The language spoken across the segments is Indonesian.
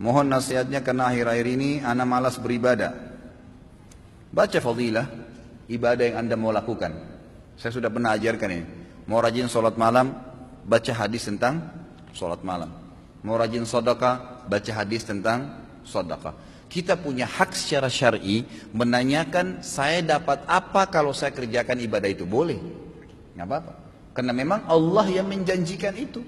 Mohon nasihatnya karena akhir-akhir ini ana malas beribadah. Baca fadilah ibadah yang anda mau lakukan. Saya sudah pernah ajarkan ini. Mau rajin sholat malam, baca hadis tentang sholat malam. Mau rajin sedekah, baca hadis tentang sedekah. Kita punya hak secara syar'i menanyakan saya dapat apa kalau saya kerjakan ibadah itu. Boleh, nggak apa-apa. Karena memang Allah yang menjanjikan itu,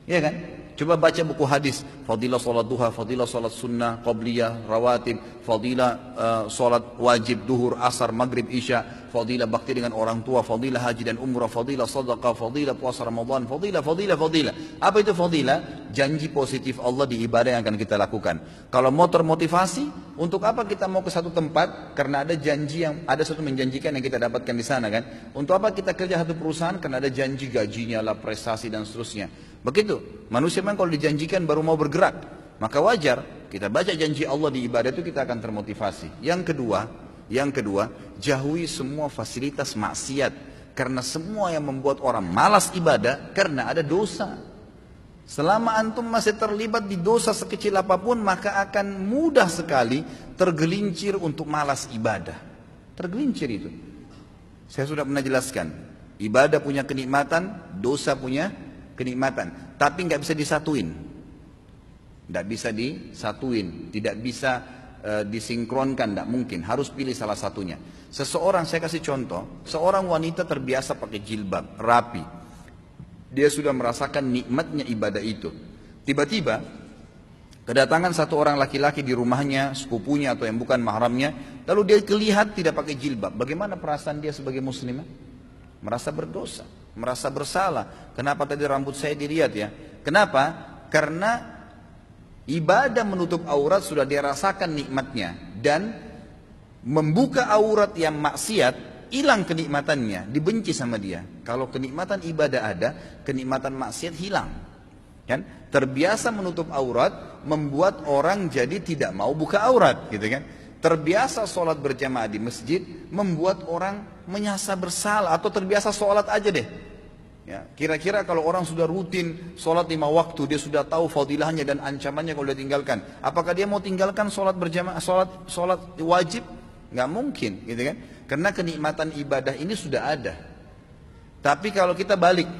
ya kan? Coba baca buku hadis, fadilah sholat duha, fadilah sholat sunnah, qabliyah, rawatib, fadilah sholat wajib, duhur, asar, maghrib, isya, fadilah bakti dengan orang tua, fadilah haji dan umrah, fadilah sadaqah, fadilah puasa Ramadan, fadilah. Apa itu fadilah? Janji positif Allah di ibadah yang akan kita lakukan. Kalau mau termotivasi, untuk apa kita mau ke satu tempat? Karena ada janji yang, ada satu menjanjikan yang kita dapatkan di sana kan. Untuk apa kita kerja satu perusahaan? Karena ada janji gajinya lah, prestasi dan seterusnya. Begitu, manusia memang kalau dijanjikan baru mau bergerak. Maka wajar kita baca janji Allah di ibadah itu kita akan termotivasi. Yang kedua, jauhi semua fasilitas maksiat. Karena semua yang membuat orang malas ibadah karena ada dosa. Selama antum masih terlibat di dosa sekecil apapun, maka akan mudah sekali tergelincir untuk malas ibadah. Tergelincir itu. Saya sudah pernah jelaskan, ibadah punya kenikmatan, dosa punya kenikmatan, tapi nggak bisa disatuin, tidak bisa disinkronkan, tidak mungkin, harus pilih salah satunya. Seseorang, saya kasih contoh, seorang wanita terbiasa pakai jilbab, rapi, dia sudah merasakan nikmatnya ibadah itu. Tiba-tiba kedatangan satu orang laki-laki di rumahnya, sepupunya atau yang bukan mahramnya, lalu dia terlihat tidak pakai jilbab. Bagaimana perasaan dia sebagai muslimah? Merasa berdosa, merasa bersalah. Kenapa tadi rambut saya dilihat ya? Kenapa? Karena ibadah menutup aurat sudah dia rasakan nikmatnya, dan membuka aurat yang maksiat hilang kenikmatannya, dibenci sama dia. Kalau kenikmatan ibadah ada, kenikmatan maksiat hilang. Kan? Terbiasa menutup aurat membuat orang jadi tidak mau buka aurat, gitu kan? Terbiasa sholat berjamaah di masjid membuat orang merasa bersalah, atau terbiasa sholat aja deh. Ya, kira-kira kalau orang sudah rutin sholat 5 waktu, dia sudah tahu fadilahnya dan ancamannya kalau dia tinggalkan. Apakah dia mau tinggalkan sholat berjamaah, sholat wajib? Nggak mungkin, gitu kan? Karena kenikmatan ibadah ini sudah ada. Tapi kalau kita balik,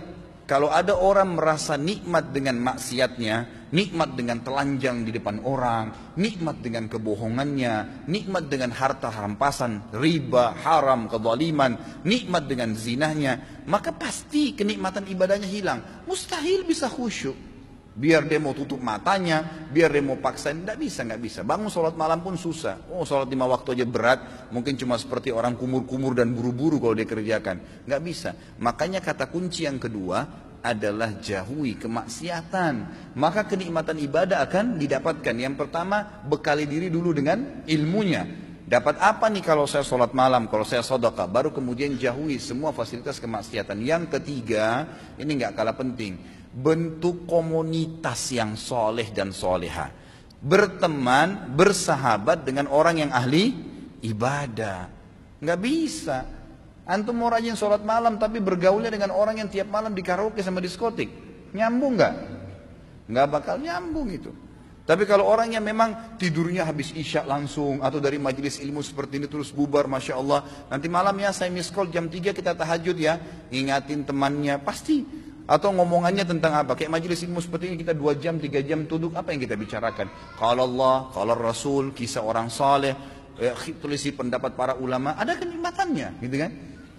kalau ada orang merasa nikmat dengan maksiatnya, nikmat dengan telanjang di depan orang, nikmat dengan kebohongannya, nikmat dengan harta rampasan, riba, haram, kezaliman, nikmat dengan zinahnya, maka pasti kenikmatan ibadahnya hilang. Mustahil bisa khusyuk. Biar dia mau tutup matanya, biar dia mau paksain, nggak bisa. Bangun sholat malam pun susah. Oh, sholat 5 waktu aja berat, mungkin cuma seperti orang kumur-kumur dan buru-buru kalau dia kerjakan. Nggak bisa. Makanya kata kunci yang kedua adalah jauhi kemaksiatan. Maka kenikmatan ibadah akan didapatkan. Yang pertama, bekali diri dulu dengan ilmunya. Dapat apa nih kalau saya sholat malam, kalau saya sedekah, baru kemudian jauhi semua fasilitas kemaksiatan. Yang ketiga, ini nggak kalah penting, bentuk komunitas yang soleh dan soleha. Berteman, bersahabat dengan orang yang ahli ibadah. Nggak bisa. Antum mau rajin sholat malam tapi bergaulnya dengan orang yang tiap malam di karaoke sama diskotik. Nyambung nggak? Nggak bakal nyambung itu. Tapi kalau orang yang memang tidurnya habis isya langsung, atau dari majelis ilmu seperti ini terus bubar, Masya Allah, nanti malam ya saya miss call jam 3 kita tahajud ya, ingatin temannya, pasti. Atau ngomongannya tentang apa, kayak majelis ilmu seperti ini kita 2 jam, 3 jam duduk, apa yang kita bicarakan? Kalau Allah, kalau Rasul, kisah orang saleh, tulisi pendapat para ulama, ada kenikmatannya, gitu kan?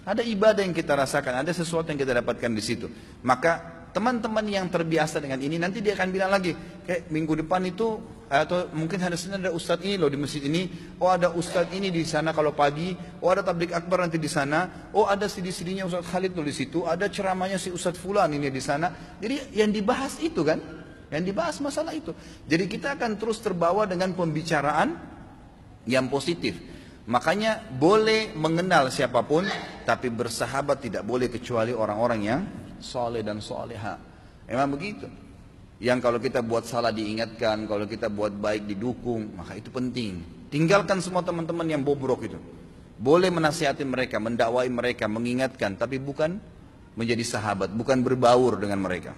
Ada ibadah yang kita rasakan, ada sesuatu yang kita dapatkan di situ. Maka teman-teman yang terbiasa dengan ini, nanti dia akan bilang lagi, kayak minggu depan itu, atau mungkin hari Senin ada ustadz ini loh di masjid ini, oh ada ustadz ini di sana kalau pagi, oh ada tablik akbar nanti di sana, oh ada CD-CD-nya Ustadz Khalid tuh di situ, ada ceramahnya si Ustadz Fulan ini di sana. Jadi yang dibahas itu kan, yang dibahas masalah itu. Jadi kita akan terus terbawa dengan pembicaraan yang positif. Makanya boleh mengenal siapapun, tapi bersahabat tidak boleh kecuali orang-orang yang soleh dan soleha. Memang begitu. Yang kalau kita buat salah diingatkan, kalau kita buat baik didukung, maka itu penting. Tinggalkan semua teman-teman yang bobrok itu. Boleh menasihati mereka, mendakwai mereka, mengingatkan, tapi bukan menjadi sahabat, bukan berbaur dengan mereka.